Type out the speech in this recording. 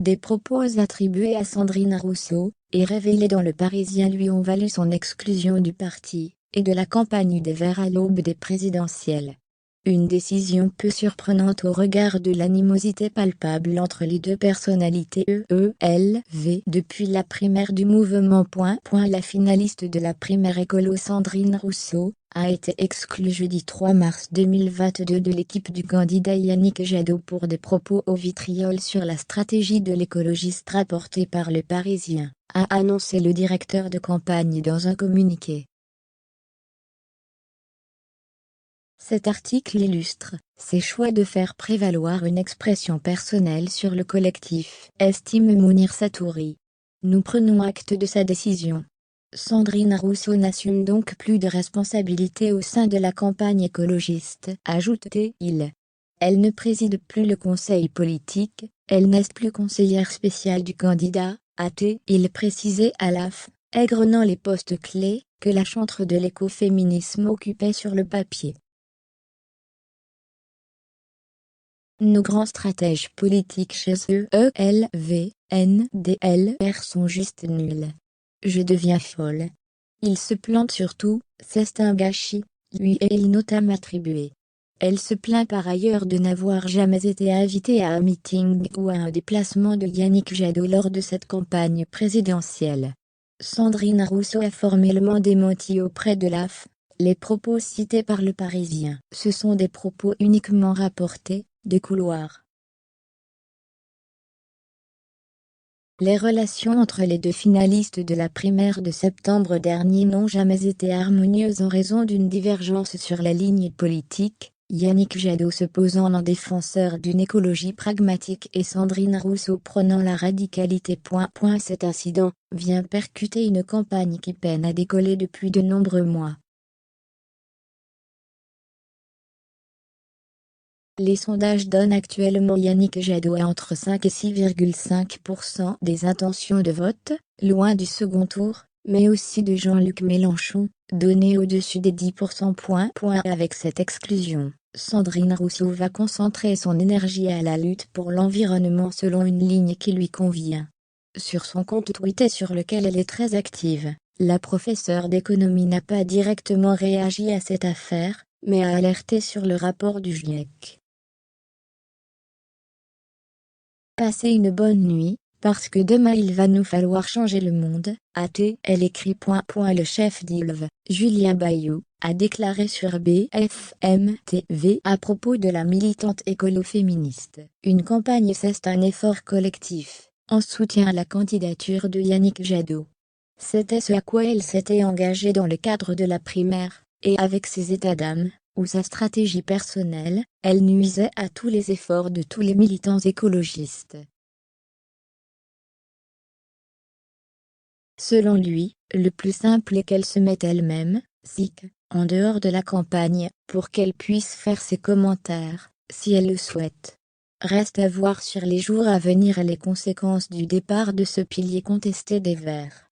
Des propos attribués à Sandrine Rousseau, et révélés dans Le Parisien lui ont valu son exclusion du parti, et de la campagne des Verts à l'aube des présidentielles. Une décision peu surprenante au regard de l'animosité palpable entre les deux personnalités EELV depuis la primaire du mouvement. La finaliste de la primaire écolo Sandrine Rousseau a été exclue jeudi 3 mars 2022 de l'équipe du candidat Yannick Jadot pour des propos au vitriol sur la stratégie de l'écologiste rapporté par Le Parisien, a annoncé le directeur de campagne dans un communiqué. Cet article illustre ses choix de faire prévaloir une expression personnelle sur le collectif, estime Mounir Satouri. Nous prenons acte de sa décision. Sandrine Rousseau n'assume donc plus de responsabilité au sein de la campagne écologiste, ajoute-t-il. Elle ne préside plus le conseil politique, elle n'est plus conseillère spéciale du candidat, a-t-il précisé à l'AF, égrenant les postes clés que la chantre de l'écoféminisme occupait sur le papier. Nos grands stratèges politiques chez EELV, NDLR sont juste nuls. Je deviens folle. Ils se plantent surtout, c'est un gâchis, lui est-il notamment attribué. Elle se plaint par ailleurs de n'avoir jamais été invitée à un meeting ou à un déplacement de Yannick Jadot lors de cette campagne présidentielle. Sandrine Rousseau a formellement démenti auprès de l'AF. Les propos cités par Le Parisien. Ce sont des propos uniquement rapportés, de couloir. Les relations entre les deux finalistes de la primaire de septembre dernier n'ont jamais été harmonieuses en raison d'une divergence sur la ligne politique, Yannick Jadot se posant en défenseur d'une écologie pragmatique et Sandrine Rousseau prônant la radicalité. Cet incident vient percuter une campagne qui peine à décoller depuis de nombreux mois. Les sondages donnent actuellement Yannick Jadot à entre 5 et 6,5% des intentions de vote, loin du second tour, mais aussi de Jean-Luc Mélenchon, donné au-dessus des 10%. Avec cette exclusion, Sandrine Rousseau va concentrer son énergie à la lutte pour l'environnement selon une ligne qui lui convient. Sur son compte Twitter sur lequel elle est très active, la professeure d'économie n'a pas directement réagi à cette affaire, mais a alerté sur le rapport du GIEC. Passez une bonne nuit, parce que demain il va nous falloir changer le monde, a-t-elle écrit. Le chef d'ILV, Julien Bayou, a déclaré sur BFM TV à propos de la militante écolo-féministe. Une campagne c'est un effort collectif, en soutien à la candidature de Yannick Jadot. C'était ce à quoi elle s'était engagée dans le cadre de la primaire, et avec ses états d'âme, ou sa stratégie personnelle, elle nuisait à tous les efforts de tous les militants écologistes. Selon lui, le plus simple est qu'elle se mette elle-même, en dehors de la campagne, pour qu'elle puisse faire ses commentaires, si elle le souhaite. Reste à voir sur les jours à venir les conséquences du départ de ce pilier contesté des Verts.